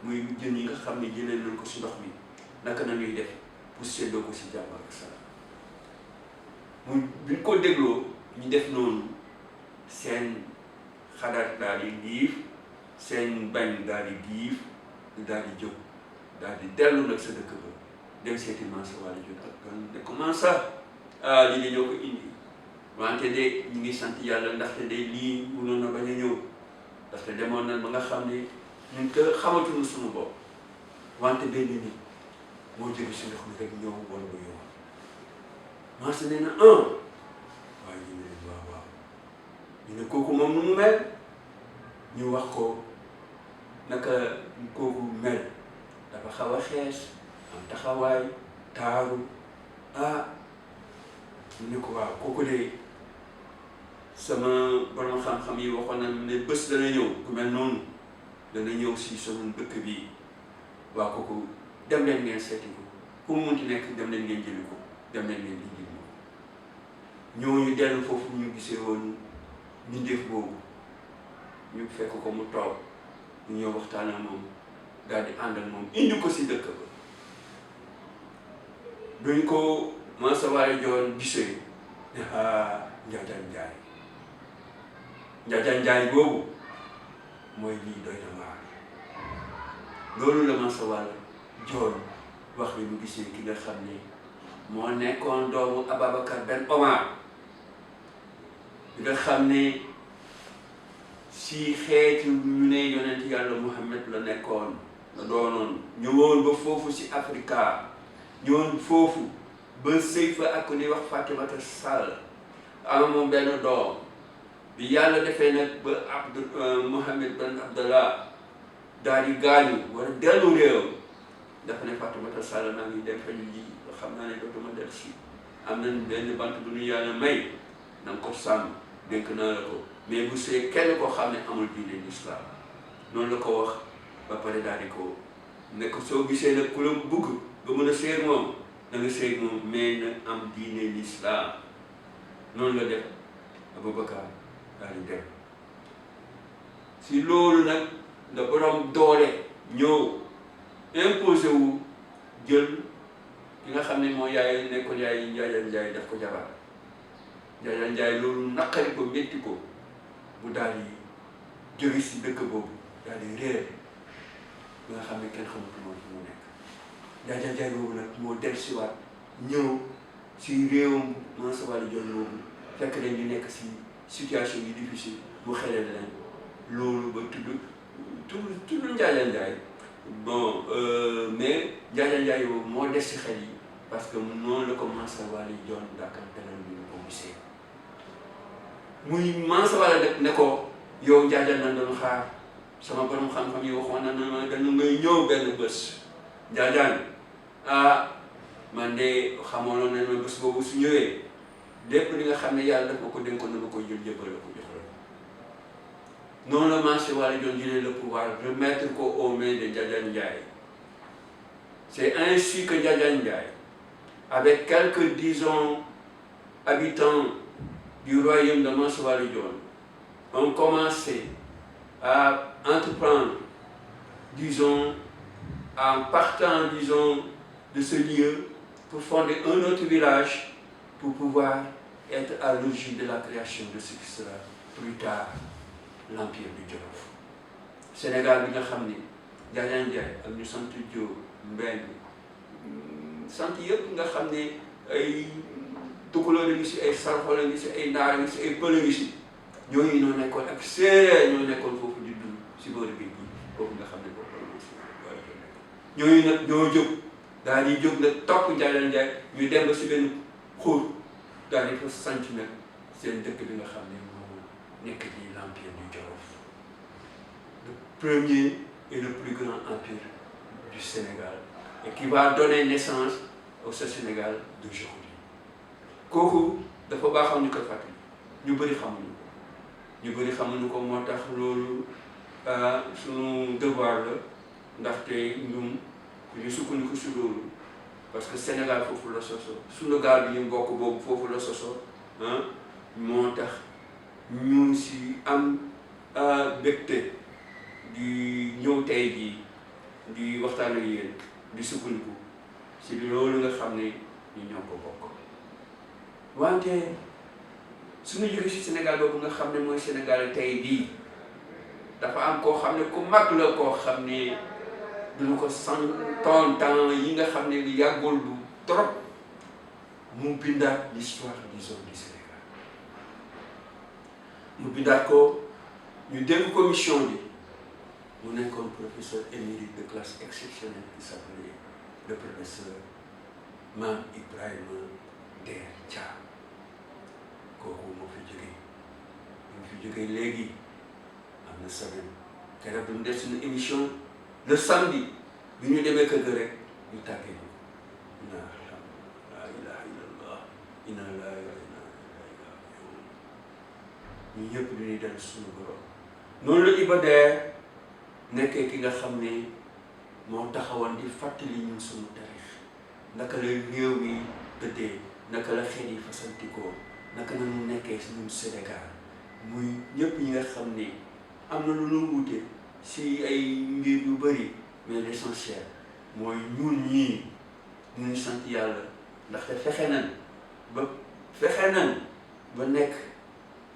muy jën yi nga xam ne jëlee nañ ko si ndox mi naka na ñuy def pour séddoo ko si jàmm ak salaam mu bi ñu ko dégloo ñu def noonu seen xalaat daal di diif seen bañ daal di diif daal di jóg daal di dellu nag sa dëkk ba dem seeti Mansa Wally Dione ak gan ne comment ça lii de ñoo ko indi wante de ñu ngi sant yàlla ndaxte de lii mënoon na bañ a ñëw ndaxte demoon na ba nga xam ne ñun te xamatuñu suñu bopp wante benn nit moo jóge si ndox mi rek ñëw wala ba yow Mansa nee na waaye ñu ne waaw waaw ñu ne kooku moom nu mu mel ñu wax ko naka kooku mel dafa xaw a xees am taxawaay taaru ñu ne ko waaw kooku de sama borom xam-xam yi waxoon na ne bés dana ñëw ku mel noonu dana ñëw si sama dëkk bi waa kooku dem leen ngeen seeti ko fu mu munti nekk dem leen ngeen jëli ko dem leen ngeen indi ko ñooñu dellu foofu ñu gisee woon mbindeef boobu ñu fekk ko mu toog ñu ñëw waxtaan ak moom daal di ànd ak moom indi ko si dëkk ba duñ ko Mansa Wally Dione gisee ne Njaajaan Njaay Njaajaan Njaay boobu mooy lii doy na waar loolu la Mansa Wally Dione wax ni mu gisee ki nga xam ne moo nekkoon doomu Ababacar Ben Omar bi nga xam ne si xeetu ñu ne yonent yàlla Muhammad la nekkoon la doonoon ñëwoon ba foofu si Afrika ñëwoon foofu ba sëy fa ak ku ñuy wax Fatimata Sall am moom benn doom bi yàlla defee nag ba Muhammad Ben Abdallah daal di gaañu war a dellu réew dafa ne Fatimata Sall naa ngi dem faju ji xam naa ne dootuma del si am nañ benn bant bu ñu yàlla may na nga ko sàmm dénk naa la ko mais bu see kenn koo xam ne amul diine l'islam noonu la ko wax ba pare daal di ko ne ko soo gisee nag ku la bugg nga mën a seeg moom da nga seeg moom mais na am diine l'islam noonu la def Aboubacar daal di dem si loolu nag la borom doole ñëw imposé wu jël ki nga xam ne moo yaay nekkoon yaay Njaajaan Njaay daf ko jabar Njaajaan Njaay loolu naqari ko métti ko mu daal di jóge si dëkk boobu daal di réer bi nga xam ne kenn xamatu moom fi mu nekk Njaajaan Njaay boobu nag moo dellusiwaat ñëw si réewam Mansa Wally Dione boobu fekk nañ ñu nekk si situation yi difficile mu xelal leen loolu ba tudd Njaajaan Njaay bon mais Njaajaan Njaay boobu moo des si xel yi parce que noonu la ko Mansa Wally Dione daakam tenan bi ñu ko gisee muy Mansa Wally nag ne ko yow Njaajaan na doon xaar sama borom xam-xam yi waxoon na ma dañu ngay ñëw benn bés Njaajaan man de xamoon na ma bés boobu su ñëwee lépp li nga xam ne yàlla daf ma ko dénkoon na ma koy jël jëbbal la ko jox la noonu la Mansa Wally Dione jëlee le pouvoir remettre ko aux mains de Njaajaan Njaay. C'est ainsi que Njaajaan Njaay, avec quelques, disons, habitants du royaume de Mansa Wally Dione, ont commencé à entreprendre, disons, en partant, disons, de ce lieu pour fonder un autre village pour pouvoir être à l'origine de la création de ce qui sera plus tard l'Empire du Jolof. Sénégal bi nga xam ni Njaajaan Njaay ak ñu sant Jóob Mbeng sant yëpp nga xam ne ay tukulóor a ngi si ay sarxol a ngi si ay naar a ngi si ay pël a ngi si ñooñu ñoo nekkoon ak séeréer ñoo nekkoon foofu di dund si boori géej gi foofu nga xam ne boobu la Mansa Wally Dione nekk ñooñu nag ñoo jóg daal di jóg nag topp Njaajaan Njaay ñu dem ba si benn xur daal di fa sanc nag seen dëkk bi nga xam ne moo nekk di l'Empire du Jolof, le premier et le plus grand empire du Sénégal et qui va donner naissance au Sénégal d'aujourd'hui. Kooku dafa baaxoon ñu koy fàttali ñu bëri xamuñu ko moo tax loolu suñu devoir la ndaxte ñun ñu sukkandiku si loolu parce que Sénégal foofu la soso suñu gaal bi ñu bokk boobu foofu la soso moo tax ñu si am bégte di ñëw tey jii di waxtaan ak yéen di sukkandiku si loolu nga xam ne ñu ñoo ko bokk. wante suñu jóge si Sénégal boobu nga xam ne mooy Sénégal tey bii dafa am koo xam ne ku mag la koo xam ne duñu ko santoon temps yi nga xam ne li yàggul bu trop mu bindaat l'histoire disons du Sénégal. mu bindaat ko ñu dégg commission bi mu nekkoon professeur émérite de classe exceptionnelle qui s'appelait le professeur Mame Ibrahima Der Thiam. kooku moo fi jógee mu fi jógee léegi am na semaine keroog bi mu def suñu émission le samedi bi ñu demee kër ga rek ñu tàggee ñu inna laa ilaha illallah inna laa ilaha illallah ñu ñëpp du ñuy dellu suñu borom. noonu la Iba Der nekkee ki nga xam ne moo taxawoon di fàttali ñun suñu tarix naka la réew mi tëddee naka la xeet yi fasantikoo naka la ñu nekkee ñun Sénégal muy ñëpp ñi nga xam ne am na lu ñu wuute si ay mbir yu bëri mais l'essentiel mooy ñun ñii ñu sant yàlla ndaxte fexe nañ ba nekk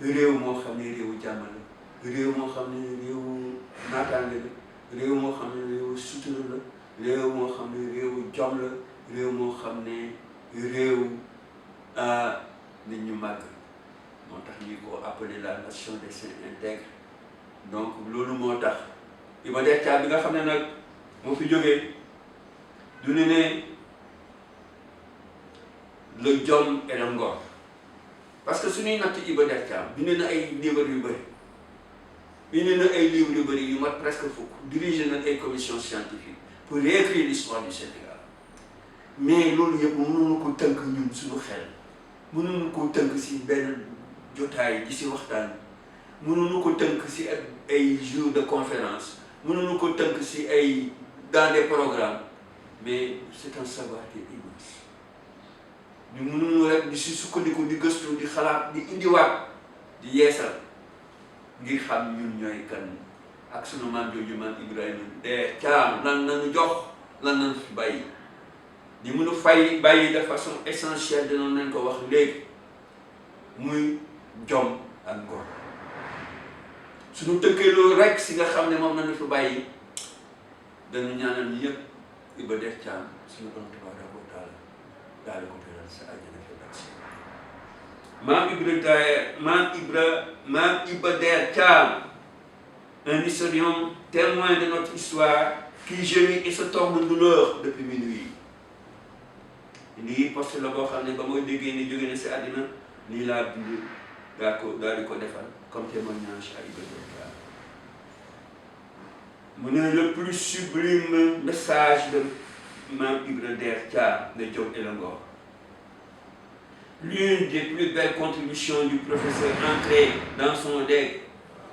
réew moo xam ne réewu jàmm la réew moo xam ne réewu naataange la réew moo xam ne réewu sutura la réew moo xam ne réewu jom la réew moo xam ne réew nit ñu màgg moo tax ñu ko appelé la nation des saints intègres. donc loolu moo tax Iba Der Thiam bi nga xam ne nag moo fi jógee du ne le jom et le ngor parce que suñuy natt Iba Der Thiam bind na ay livres yu bëri bind na ay livres yu bëri yu mat presque fukk dirigé na ay commission scientifique pour réécrire l'histoire du Sénégal mais loolu yëpp mënuñu ko tënk ñun suñu xel mënuñu ko tënk si benn jotaay di si waxtaan mënuñu ko tënk si ay jours de conférence mënuñu ko tënk si ay dans des programmes mais c'est un savoir qui est immense. ñu mënuñu rek di si sukkandiku di gëstu di xalaat di indiwaat di yeesal ngir xam ñun ñooy kan ak sunu maam jooju maam Ibrahima Der Thiam lan nañu jox lan nañu fi bàyyi di mën a bàyyi de façon essentielle dinoon nañ ko wax léegi muy jom ak ngor suñu tënkee loolu rek si nga xam ne moom nañu fi bàyyi dañu ñaanal ñi yëpp Iba Der Thiam suñu borom tabaaraka wa taala daal di ko teral sa àjjana fi Maam Iba Der Thiam, un historien témoin de notre histoire qui gémit et se tord de douleur depuis minuit. lii poste la boo xam ne ba mooy déggee ni jóge na si àddina lii laa bind daal di ko defal comme témoignage à Iba Der Thiam. mu ne le plus sublime message de Mame Iba Der Thiam, de Jom et le Ngor. L'une des plus belles contributions du professeur ancré dans son legs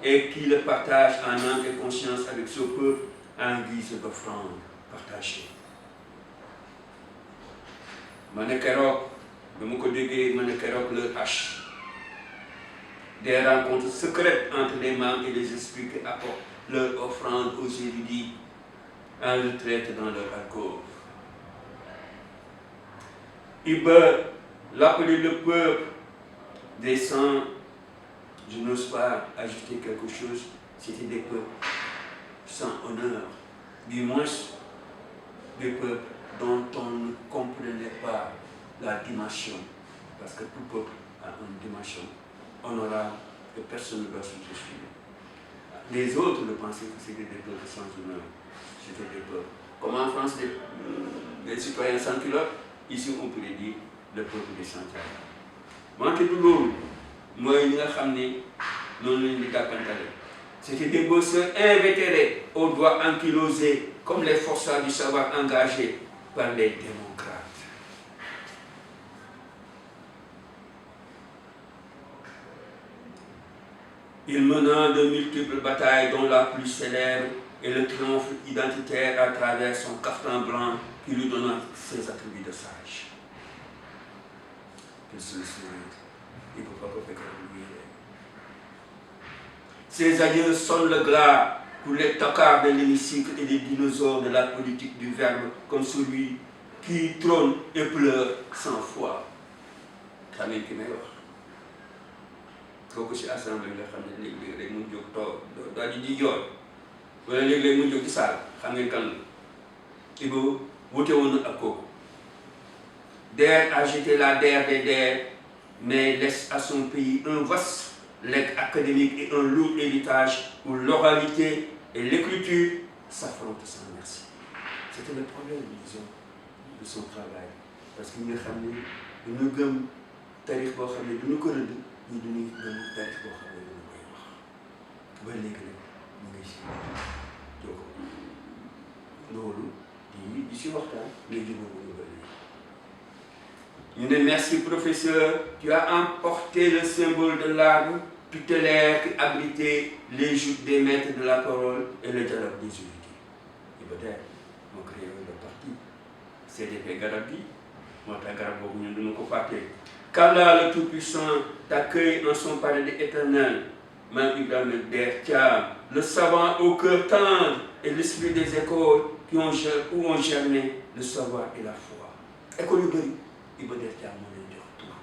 et qui le partage en âme et conscience avec ce peuple en guise d'offrande partagée. ma ne keroog ba ma ko déggee ma ne keroog leur hache des rencontres secrètes entre les membres et les esprits qui apportent leur offrande aux érudits en retraite dans leur alcôve. Iba l'appelait le peuple des sangs. Je n'ose pas ajouter quelque chose, c'était des peuples sans honneur, du moins des peuples dont on ne comprenait pas la dimension, parce que tout peuple a une dimension honorable que personne ne doit sous-estimer. Les autres le pensaient que c'était des peuples sans honneur, c'était des peuples. Comme en France, des citoyens sans culotte, ici on pourrait dire le peuple des sans-culottes. wante du loolu mooy li nga xam ne noonu lañu di dàkkantale. C'était des bosseurs invétérés aux doigts ankylosés comme les forçats du savoir engagés par les démocrates. Il mena de multiples batailles dont la plus célèbre est le triomphe identitaire à travers son caftan blanc qui lui donna ses attributs de sage. Il ne peut pas oublier. Ses adieux sonnent le glas pour les tocards de l'hémicycle et les dinosaures de la politique du verbe, comme celui qui trône et pleure sans foi. xam ngeen ki may wax kooku si assemblée la xam ne léeg-léeg rek mu jóg toog daal di jooy wala léeg-léeg mu jóg ci saal xam ngeen kan la Iba wute woon na ak kooku. Der a jeté la der des der, mais laisse à son pays un vaste legs académique et un lourd héritage où l'oralité et l'écriture s'affrontent sans merci. C'était le problème, disons, de son travail. Parce que nous savons que nous avons tarif boo xam ne du ñu ko rëdd ñu du ñu gëm tarif boo xam ne du ñu koy wax ba léegi nag ñu ngi si jóg loolu di si waxtaan léegi moom ñu ba léegi. ñu ne merci professeur, tu as emporté le symbole de l'arbre tutélaire qui abritait les joutes des maîtres de la parole et le dialogue des unités. Iba Der moo créé le parti CDP garab gi moo tax garab boobu ñun duñu ko fàtte. Qu'Allah le Tout-Puissant t'accueille en son paradis éternel. Mame Ibrahima Der Thiam, le savant au cœur tendre et l'esprit des écoles où ont germé le savoir et la foi. École yu bëri Iba Der Thiam moo leen jox tur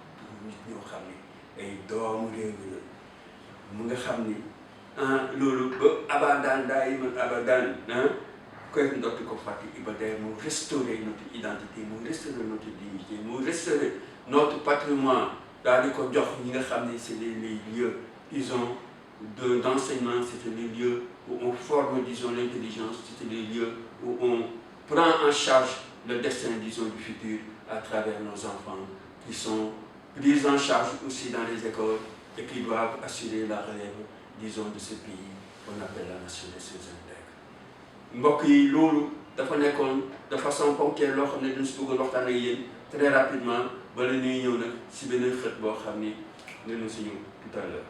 nit ñoo xam ne ay doomu réew mi la mu nga xam ni loolu ba abadan daay man abadan koy ndotti ko fàtte. Iba Der mu restaurer notre identité, mu restaurer notre dignité, mu restaurer notre patrimoine. Daal di ko jox ñi nga xam ne c'est les lieux disons d'enseignement, c'était les lieux où on forme disons l'intelligence, c'était les lieux où on prend en charge le destin disons du futur à travers nos enfants qui sont pris en charge aussi dans les écoles et qui doivent assurer la relève disons de ce pays qu'on appelle la nation des intègres. Mbokk yi loolu dafa nekkoon de façon ponctuelle loo xam ne dañ si bëggoon waxtaan ak yéen très rapidement bala ñuy ñëw nag si beneen xët boo xam ni ne ñu suñu tout à l'heure